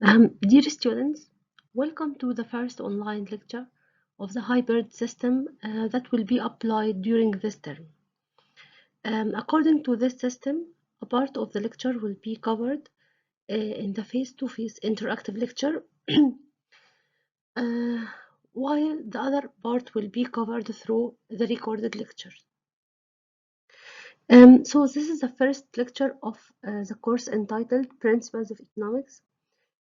Dear students, welcome to the first online lecture of the hybrid system that will be applied during this term. According to this system, a part of the lecture will be covered in the face-to-face interactive lecture, while the other part will be covered through the recorded lectures. So this is the first lecture of the course entitled Principles of Economics.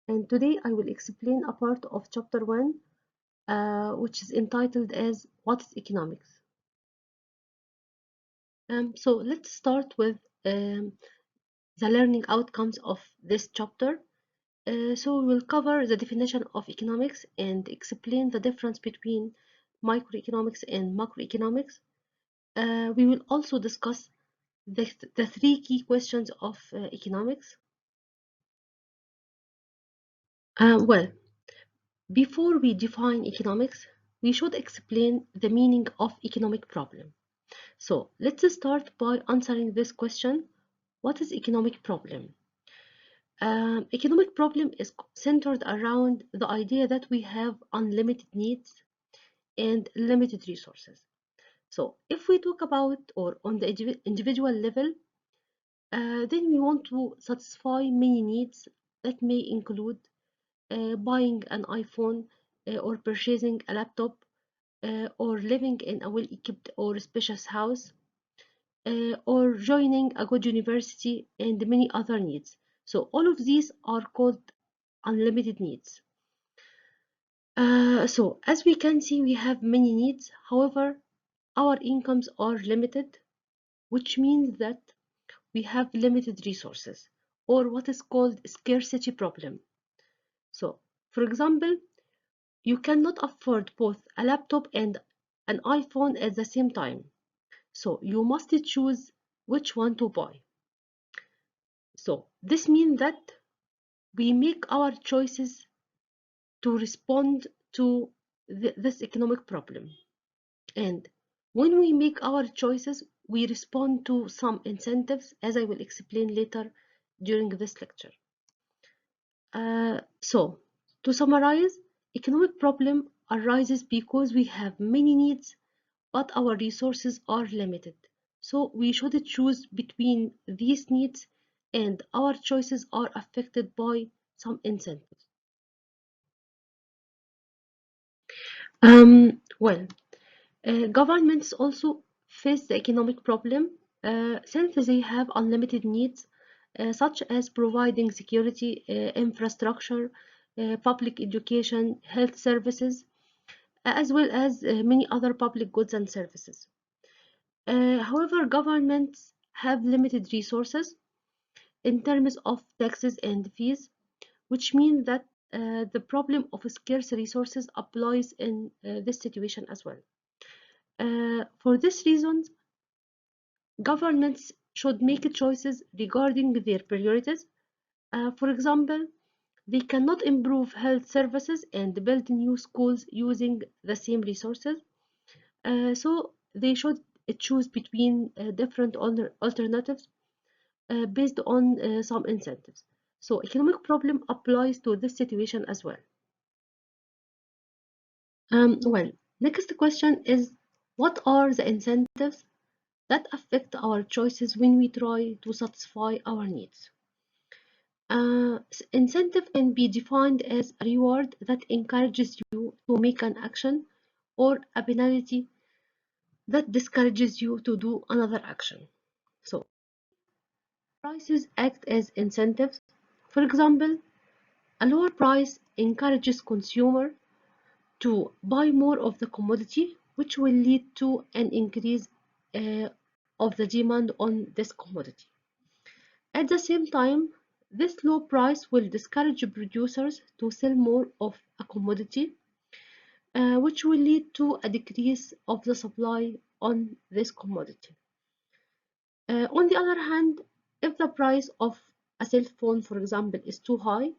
And today I will explain a part of chapter 1, which is entitled as What is Economics? So let's start with the learning outcomes of this chapter. So we'll cover the definition of economics and explain the difference between microeconomics and macroeconomics. We will also discuss the three key questions of economics. Well, before we define economics, we should explain the meaning of economic problem. So let's start by answering this question. What is economic problem? Economic problem is centered around the idea that we have unlimited needs and limited resources. So if we talk about or on the individual level, then we want to satisfy many needs that may include buying an iPhone or purchasing a laptop or living in a well-equipped or spacious house or joining a good university and many other needs. So all of these are called unlimited needs. So as we can see, we have many needs. However, our incomes are limited, which means that we have limited resources or what is called scarcity problem. So for example, you cannot afford both a laptop and an iPhone at the same time. So you must choose which one to buy. So this means that we make our choices to respond to this economic problem. And when we make our choices, we respond to some incentives, as I will explain later during this lecture. So to summarize, economic problem arises because we have many needs, but our resources are limited. So we should choose between these needs, and our choices are affected by some incentives. Well, governments also face the economic problem since they have unlimited needs, such as providing security, infrastructure, public education, health services, as well as many other public goods and services. However, governments have limited resources in terms of taxes and fees, which means that the problem of scarce resources applies in this situation as well. For this reason, governments should make choices regarding their priorities. For example, they cannot improve health services and build new schools using the same resources. So they should choose between different alternatives based on some incentives. So economic problem applies to this situation as well. Well, next question is, what are the incentives that affect our choices when we try to satisfy our needs? Incentive can be defined as a reward that encourages you to make an action or a penalty that discourages you to do another action. So prices act as incentives. For example, a lower price encourages consumer to buy more of the commodity, which will lead to an increase uh, of the demand on this commodity. At the same time, this low price will discourage producers to sell more of a commodity, which will lead to a decrease of the supply on this commodity. On the other hand, if the price of a cell phone, for example, is too high,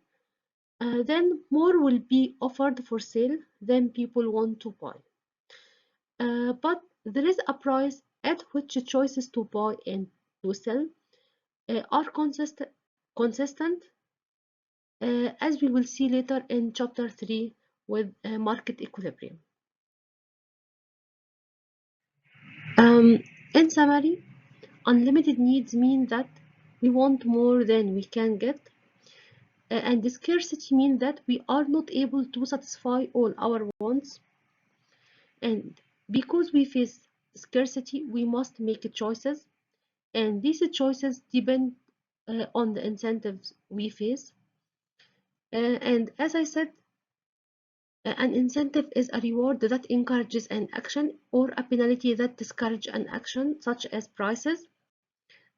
then more will be offered for sale than people want to buy. But there is a price at which choices to buy and to sell are consistent as we will see later in chapter 3 with market equilibrium. In summary, unlimited needs mean that we want more than we can get, and the scarcity means that we are not able to satisfy all our wants. And because we face scarcity, we must make choices, and these choices depend on the incentives we face. And as I said, an incentive is a reward that encourages an action or a penalty that discourages an action, such as prices.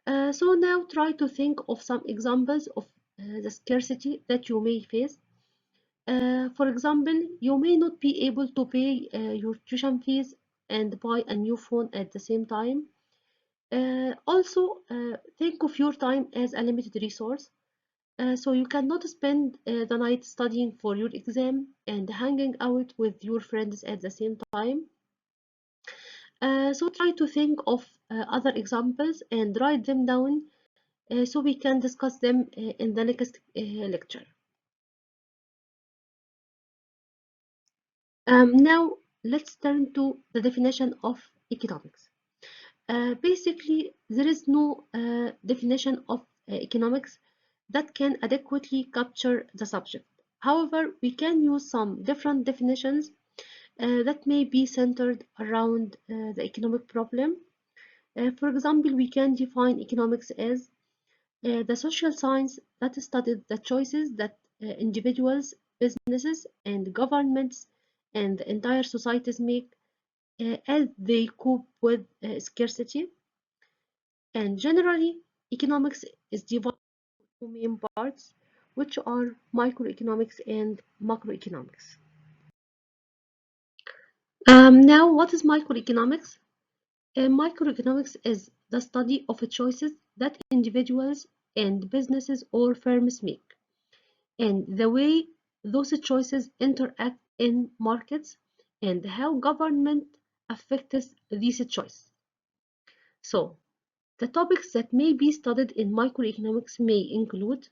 So now try to think of some examples of the scarcity that you may face. For example, you may not be able to pay your tuition fees and buy a new phone at the same time. Also, think of your time as a limited resource. So you cannot spend the night studying for your exam and hanging out with your friends at the same time. So try to think of other examples and write them down so we can discuss them in the next lecture. Now let's turn to the definition of economics. Basically, there is no definition of economics that can adequately capture the subject. However, we can use some different definitions that may be centered around the economic problem. For example, we can define economics as the social science that studies the choices that individuals, businesses, and governments and the entire societies make as they cope with scarcity. And generally, economics is divided into two main parts, which are microeconomics and macroeconomics. Now, what is microeconomics? Microeconomics is the study of choices that individuals and businesses or firms make, and the way those choices interact in markets and how government affects these choices. So, the topics that may be studied in microeconomics may include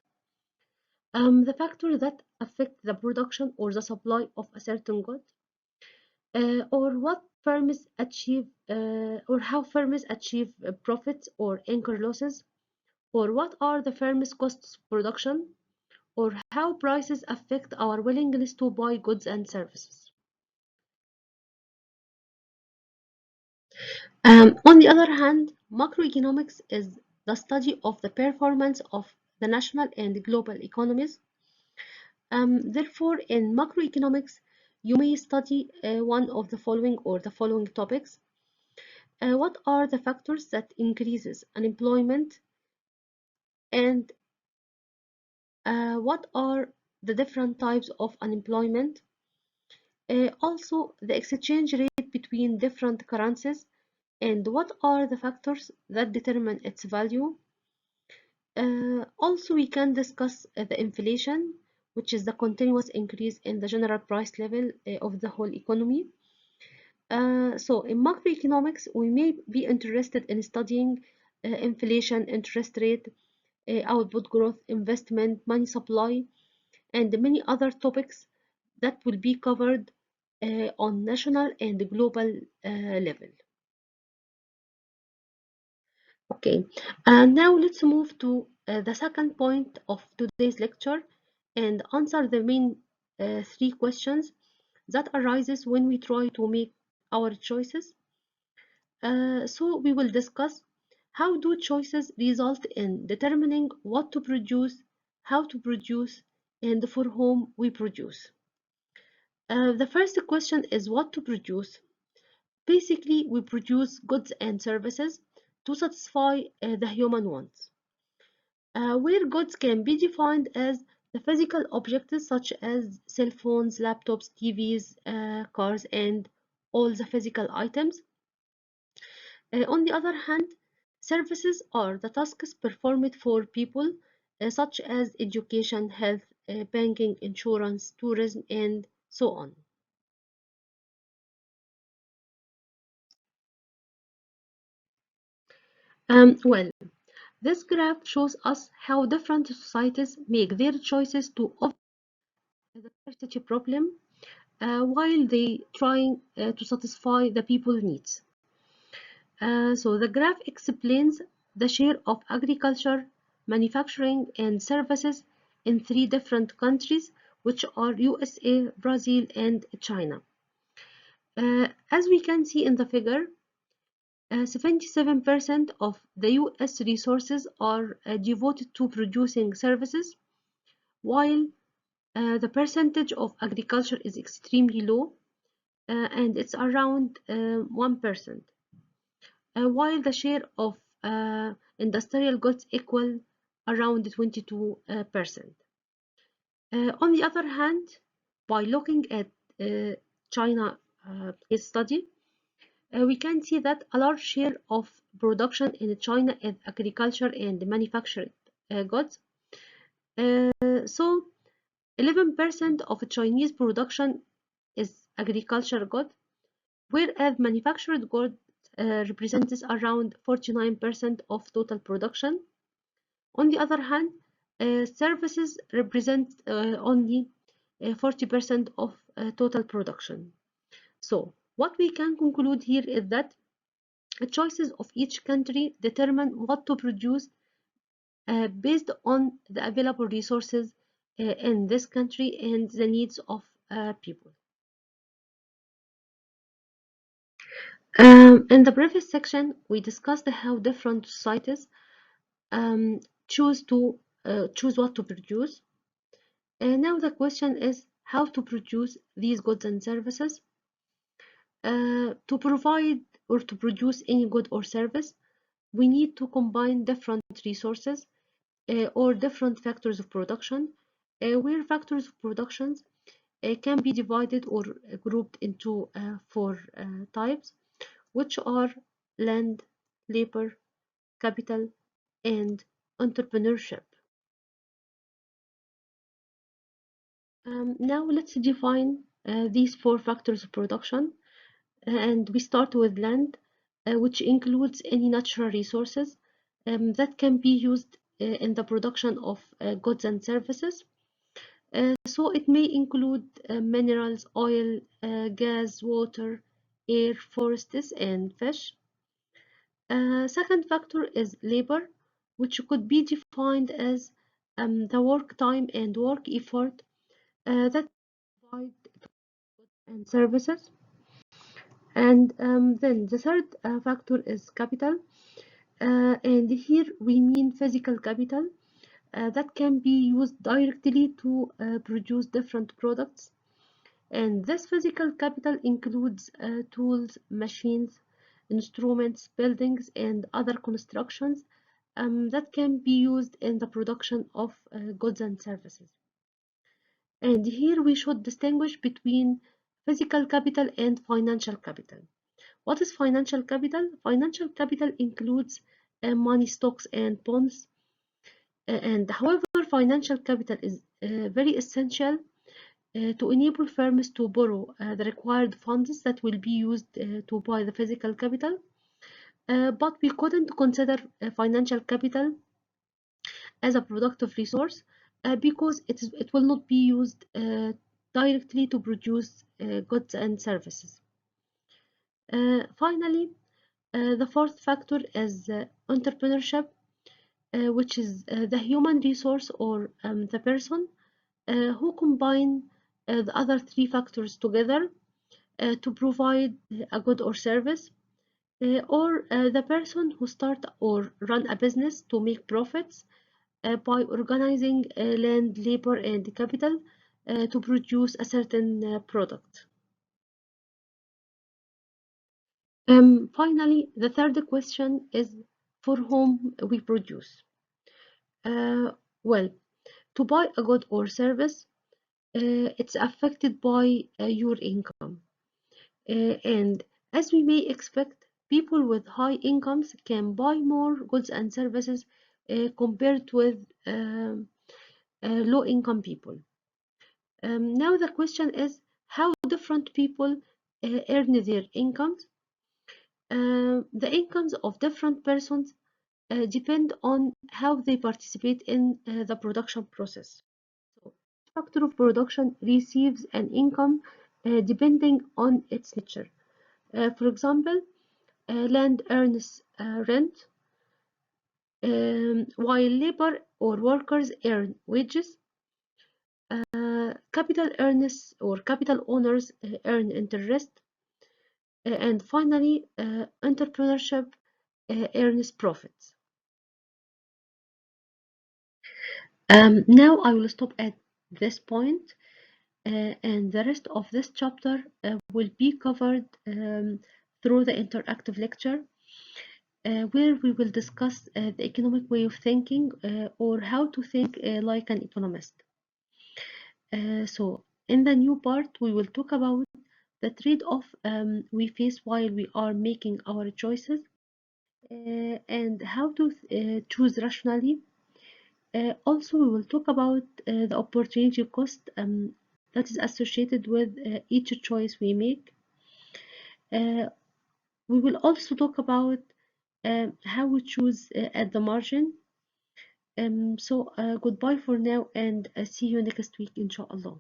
the factors that affect the production or the supply of a certain good, or what firms achieve, or how firms achieve profits or incur losses, or what are the firm's costs of production, or how prices affect our willingness to buy goods and services. On the other hand, macroeconomics is the study of the performance of the national and global economies. Therefore, in macroeconomics, you may study one of the following or the following topics. What are the factors that increases unemployment, and what are the different types of unemployment? Also, the exchange rate between different currencies, and what are the factors that determine its value? Also, we can discuss the inflation, which is the continuous increase in the general price level of the whole economy. So in macroeconomics, we may be interested in studying inflation, interest rate, output growth, investment, money supply, and many other topics that will be covered on national and global level. Okay, and now let's move to the second point of today's lecture and answer the main three questions that arises when we try to make our choices. So we will discuss how do choices result in determining what to produce, how to produce, and for whom we produce. The first question is what to produce. Basically, we produce goods and services to satisfy the human wants. Where goods can be defined as the physical objects such as cell phones, laptops, TVs, cars, and all the physical items. On the other hand, services are the tasks performed for people such as education, health, banking, insurance, tourism, and so on. Well, This graph shows us how different societies make their choices to overcome the scarcity problem while they trying to satisfy the people's needs. So the graph explains the share of agriculture, manufacturing, and services in three different countries, which are USA, Brazil, and China. As we can see in the figure, 77% of the US resources are devoted to producing services, while the percentage of agriculture is extremely low, and it's around 1%, while the share of industrial goods equal around 22%. On the other hand, by looking at China case study, we can see that a large share of production in China is agriculture and manufactured goods. So 11% of Chinese production is agriculture goods, whereas manufactured goods represents around 49% of total production. On the other hand, services represent only 40% of total production. So what we can conclude here is that the choices of each country determine what to produce based on the available resources in this country and the needs of people. In the previous section, we discussed how different societies choose what to produce. Now the question is how to produce these goods and services. To provide or to produce any good or service, we need to combine different resources or different factors of production, where factors of production can be divided or grouped into four types, which are land, labor, capital, and entrepreneurship. Now let's define these four factors of production, and we start with land, which includes any natural resources that can be used in the production of goods and services. So it may include minerals, oil, gas, water, air, forests, and fish. Second factor is labor, which could be defined as the work time and work effort that provide goods and services. And then the third factor is capital, and here we mean physical capital that can be used directly to produce different products. And this physical capital includes tools, machines, instruments, buildings, and other constructions that can be used in the production of goods and services. And here we should distinguish between physical capital and financial capital. What is financial capital? Financial capital includes money, stocks, and bonds. And however, financial capital is very essential to enable firms to borrow the required funds that will be used to buy the physical capital. But we couldn't consider financial capital as a productive resource because it will not be used directly to produce goods and services. Finally, the fourth factor is entrepreneurship, which is the human resource or the person who combine the other three factors together to provide a good or service, or the person who start or run a business to make profits by organizing land, labor, and capital to produce a certain product. Finally, the third question is for whom we produce. Well, to buy a good or service, it's affected by your income. And as we may expect, people with high incomes can buy more goods and services compared with low-income people. Now the question is how different people earn their incomes. The incomes of different persons depend on how they participate in the production process. So, each factor of production receives an income depending on its nature. For example, land earns rent, while labor or workers earn wages. Capital earners or capital owners earn interest. And finally, entrepreneurship earns profits. Now I will stop at this point, and the rest of this chapter will be covered through the interactive lecture, where we will discuss the economic way of thinking or how to think like an economist. So in the new part, we will talk about the trade-off we face while we are making our choices and how to choose rationally. Also, we will talk about the opportunity cost that is associated with each choice we make. We will also talk about how we choose at the margin. So goodbye for now, and see you next week, inshallah.